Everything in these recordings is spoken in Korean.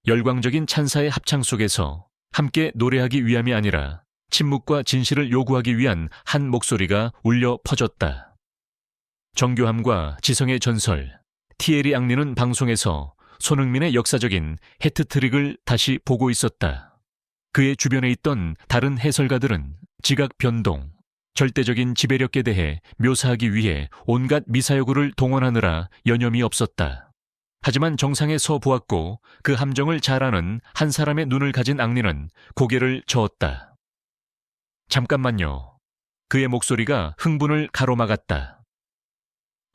열광적인 찬사의 합창 속에서 함께 노래하기 위함이 아니라 침묵과 진실을 요구하기 위한 한 목소리가 울려 퍼졌다. 정교함과 지성의 전설, 티에리 앙리는 방송에서 손흥민의 역사적인 해트트릭을 다시 보고 있었다. 그의 주변에 있던 다른 해설가들은 지각 변동, 절대적인 지배력에 대해 묘사하기 위해 온갖 미사여구를 동원하느라 여념이 없었다. 하지만 정상에 서 보았고 그 함정을 잘 아는 한 사람의 눈을 가진 앙리는 고개를 저었다. 잠깐만요. 그의 목소리가 흥분을 가로막았다.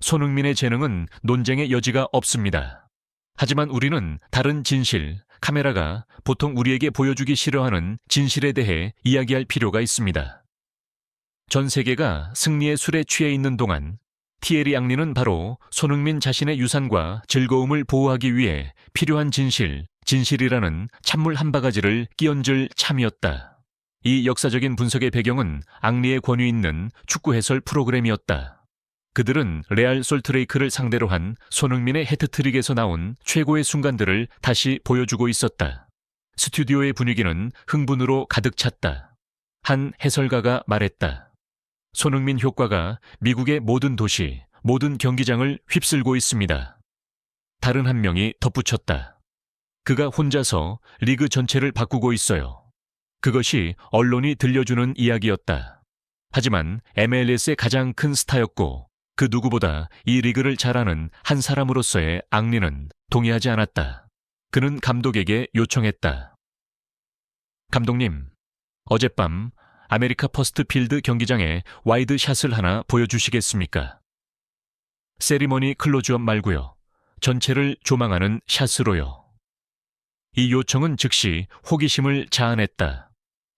손흥민의 재능은 논쟁의 여지가 없습니다. 하지만 우리는 다른 진실, 카메라가 보통 우리에게 보여주기 싫어하는 진실에 대해 이야기할 필요가 있습니다. 전 세계가 승리의 술에 취해 있는 동안 티에리 앙리는 바로 손흥민 자신의 유산과 즐거움을 보호하기 위해 필요한 진실이라는 찬물 한 바가지를 끼얹을 참이었다. 이 역사적인 분석의 배경은 앙리의 권위 있는 축구 해설 프로그램이었다. 그들은 레알 솔트레이크를 상대로 한 손흥민의 해트트릭에서 나온 최고의 순간들을 다시 보여주고 있었다. 스튜디오의 분위기는 흥분으로 가득 찼다. 한 해설가가 말했다. 손흥민 효과가 미국의 모든 도시, 모든 경기장을 휩쓸고 있습니다. 다른 한 명이 덧붙였다. 그가 혼자서 리그 전체를 바꾸고 있어요. 그것이 언론이 들려주는 이야기였다. 하지만 MLS의 가장 큰 스타였고 그 누구보다 이 리그를 잘 아는 한 사람으로서의 앙리는 동의하지 않았다. 그는 감독에게 요청했다. 감독님, 어젯밤 아메리카 퍼스트 필드 경기장에 와이드 샷을 하나 보여주시겠습니까? 세리머니 클로즈업 말고요. 전체를 조망하는 샷으로요. 이 요청은 즉시 호기심을 자아냈다.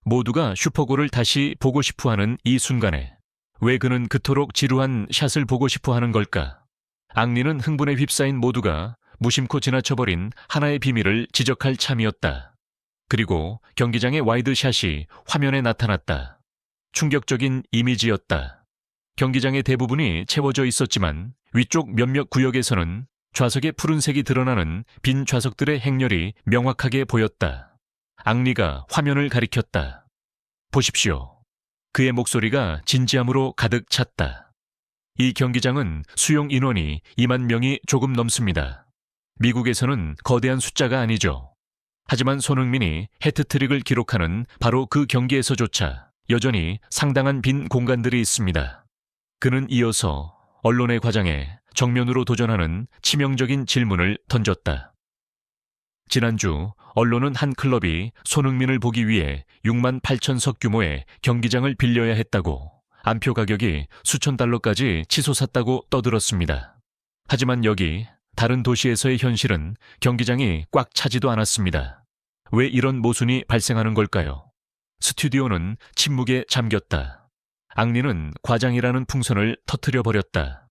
모두가 슈퍼골을 다시 보고 싶어하는 이 순간에 왜 그는 그토록 지루한 샷을 보고 싶어하는 걸까? 앙리는 흥분에 휩싸인 모두가 무심코 지나쳐버린 하나의 비밀을 지적할 참이었다. 그리고 경기장의 와이드 샷이 화면에 나타났다. 충격적인 이미지였다. 경기장의 대부분이 채워져 있었지만 위쪽 몇몇 구역에서는 좌석의 푸른색이 드러나는 빈 좌석들의 행렬이 명확하게 보였다. 앙리가 화면을 가리켰다. 보십시오. 그의 목소리가 진지함으로 가득 찼다. 이 경기장은 수용 인원이 2만 명이 조금 넘습니다. 미국에서는 거대한 숫자가 아니죠. 하지만 손흥민이 해트트릭을 기록하는 바로 그 경기에서조차 여전히 상당한 빈 공간들이 있습니다. 그는 이어서 언론의 과장에 정면으로 도전하는 치명적인 질문을 던졌다. 지난주 언론은 한 클럽이 손흥민을 보기 위해 6만 8천석 규모의 경기장을 빌려야 했다고, 안표 가격이 수천 달러까지 치솟았다고 떠들었습니다. 하지만 여기 다른 도시에서의 현실은 경기장이 꽉 차지도 않았습니다. 왜 이런 모순이 발생하는 걸까요? 스튜디오는 침묵에 잠겼다. 앙리는 과장이라는 풍선을 터뜨려버렸다.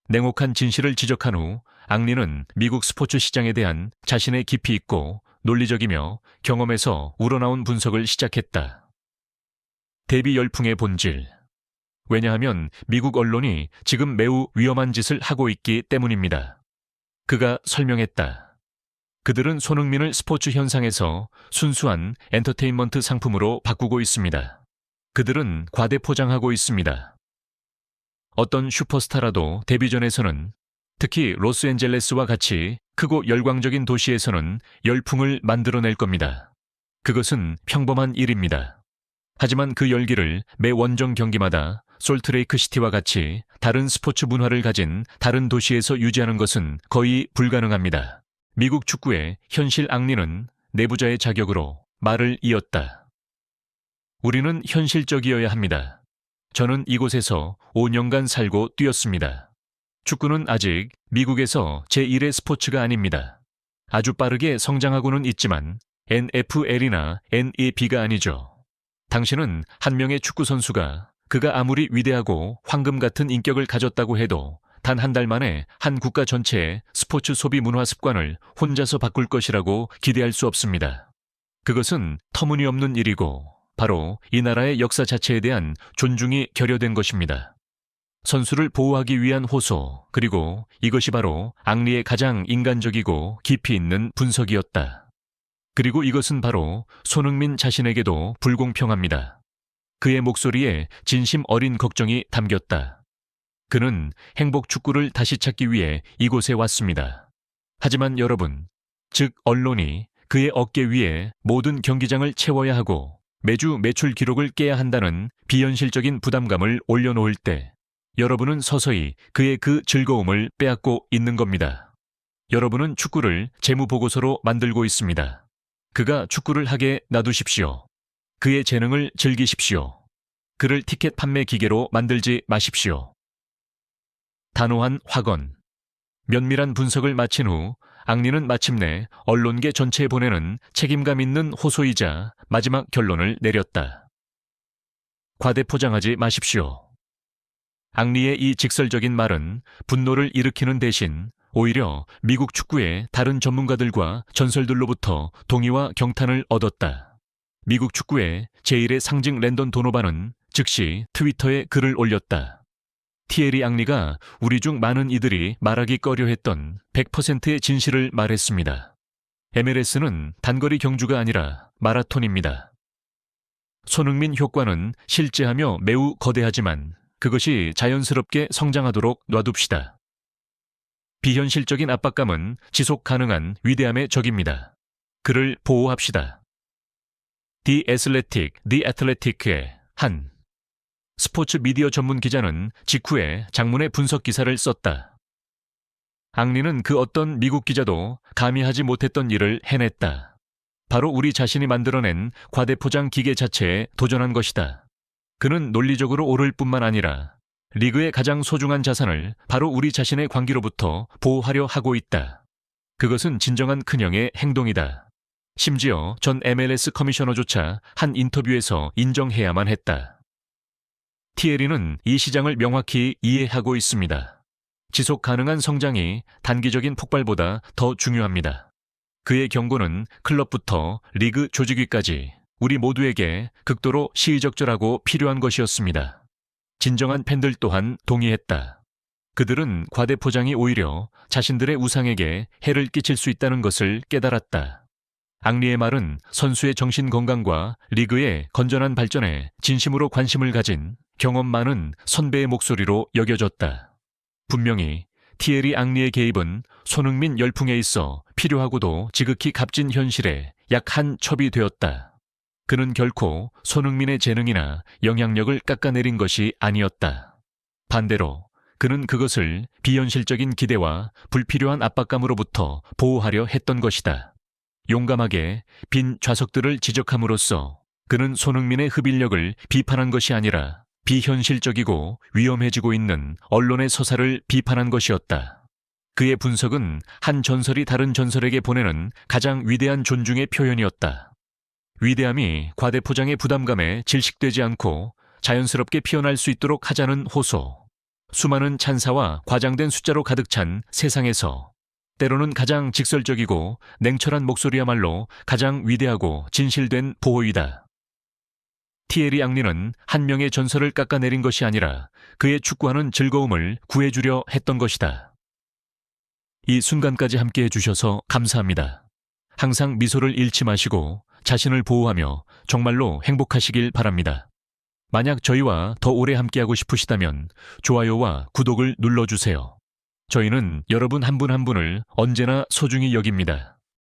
냉혹한 진실을 지적한 후 앙리는 미국 스포츠 시장에 대한 자신의 깊이 있고 논리적이며 경험에서 우러나온 분석을 시작했다. 대비 열풍의 본질. 왜냐하면 미국 언론이 지금 매우 위험한 짓을 하고 있기 때문입니다. 그가 설명했다. 그들은 손흥민을 스포츠 현상에서 순수한 엔터테인먼트 상품으로 바꾸고 있습니다. 그들은 과대포장하고 있습니다. 어떤 슈퍼스타라도 데뷔전에서는, 특히 로스앤젤레스와 같이 크고 열광적인 도시에서는 열풍을 만들어낼 겁니다. 그것은 평범한 일입니다. 하지만 그 열기를 매 원정 경기마다 솔트레이크 시티와 같이 다른 스포츠 문화를 가진 다른 도시에서 유지하는 것은 거의 불가능합니다. 미국 축구의 현실 앙리는 내부자의 자격으로 말을 이었다. 우리는 현실적이어야 합니다. 저는 이곳에서 5년간 살고 뛰었습니다. 축구는 아직 미국에서 제1의 스포츠가 아닙니다. 아주 빠르게 성장하고는 있지만 NFL이나 NEB가 아니죠. 당신은 한 명의 축구 선수가 그가 아무리 위대하고 황금 같은 인격을 가졌다고 해도 단 한 달 만에 한 국가 전체의 스포츠 소비 문화 습관을 혼자서 바꿀 것이라고 기대할 수 없습니다. 그것은 터무니없는 일이고 바로 이 나라의 역사 자체에 대한 존중이 결여된 것입니다. 선수를 보호하기 위한 호소, 그리고 이것이 바로 앙리의 가장 인간적이고 깊이 있는 분석이었다. 그리고 이것은 바로 손흥민 자신에게도 불공평합니다. 그의 목소리에 진심 어린 걱정이 담겼다. 그는 행복 축구를 다시 찾기 위해 이곳에 왔습니다. 하지만 여러분, 즉 언론이 그의 어깨 위에 모든 경기장을 채워야 하고 매주 매출 기록을 깨야 한다는 비현실적인 부담감을 올려놓을 때 여러분은 서서히 그의 그 즐거움을 빼앗고 있는 겁니다. 여러분은 축구를 재무보고서로 만들고 있습니다. 그가 축구를 하게 놔두십시오. 그의 재능을 즐기십시오. 그를 티켓 판매 기계로 만들지 마십시오. 단호한 확언. 면밀한 분석을 마친 후 앙리는 마침내 언론계 전체에 보내는 책임감 있는 호소이자 마지막 결론을 내렸다. 과대포장하지 마십시오. 앙리의 이 직설적인 말은 분노를 일으키는 대신 오히려 미국 축구의 다른 전문가들과 전설들로부터 동의와 경탄을 얻었다. 미국 축구의 제1의 상징 랜던 도노반은 즉시 트위터에 글을 올렸다. 티에리 앙리가 우리 중 많은 이들이 말하기 꺼려했던 100%의 진실을 말했습니다. MLS는 단거리 경주가 아니라 마라톤입니다. 손흥민 효과는 실제하며 매우 거대하지만 그것이 자연스럽게 성장하도록 놔둡시다. 비현실적인 압박감은 지속 가능한 위대함의 적입니다. 그를 보호합시다. The Athletic의 한 스포츠 미디어 전문 기자는 직후에 장문의 분석 기사를 썼다. 앙리는 그 어떤 미국 기자도 감히 하지 못했던 일을 해냈다. 바로 우리 자신이 만들어낸 과대포장 기계 자체에 도전한 것이다. 그는 논리적으로 옳을 뿐만 아니라 리그의 가장 소중한 자산을 바로 우리 자신의 광기로부터 보호하려 하고 있다. 그것은 진정한 큰형의 행동이다. 심지어 전 MLS 커미셔너조차 한 인터뷰에서 인정해야만 했다. 티에리는 이 시장을 명확히 이해하고 있습니다. 지속 가능한 성장이 단기적인 폭발보다 더 중요합니다. 그의 경고는 클럽부터 리그 조직위까지 우리 모두에게 극도로 시의적절하고 필요한 것이었습니다. 진정한 팬들 또한 동의했다. 그들은 과대포장이 오히려 자신들의 우상에게 해를 끼칠 수 있다는 것을 깨달았다. 앙리의 말은 선수의 정신 건강과 리그의 건전한 발전에 진심으로 관심을 가진 경험 많은 선배의 목소리로 여겨졌다. 분명히 티에리 앙리의 개입은 손흥민 열풍에 있어 필요하고도 지극히 값진 현실에 약 한 첩이 되었다. 그는 결코 손흥민의 재능이나 영향력을 깎아내린 것이 아니었다. 반대로 그는 그것을 비현실적인 기대와 불필요한 압박감으로부터 보호하려 했던 것이다. 용감하게 빈 좌석들을 지적함으로써 그는 손흥민의 흡인력을 비판한 것이 아니라 비현실적이고 위험해지고 있는 언론의 서사를 비판한 것이었다. 그의 분석은 한 전설이 다른 전설에게 보내는 가장 위대한 존중의 표현이었다. 위대함이 과대포장의 부담감에 질식되지 않고 자연스럽게 피어날 수 있도록 하자는 호소. 수많은 찬사와 과장된 숫자로 가득 찬 세상에서 때로는 가장 직설적이고 냉철한 목소리야말로 가장 위대하고 진실된 보호이다. 티에리 앙리는 한 명의 전설을 깎아내린 것이 아니라 그의 축구하는 즐거움을 구해주려 했던 것이다. 이 순간까지 함께해 주셔서 감사합니다. 항상 미소를 잃지 마시고 자신을 보호하며 정말로 행복하시길 바랍니다. 만약 저희와 더 오래 함께하고 싶으시다면 좋아요와 구독을 눌러주세요. 저희는 여러분 한 분 한 분을 언제나 소중히 여깁니다.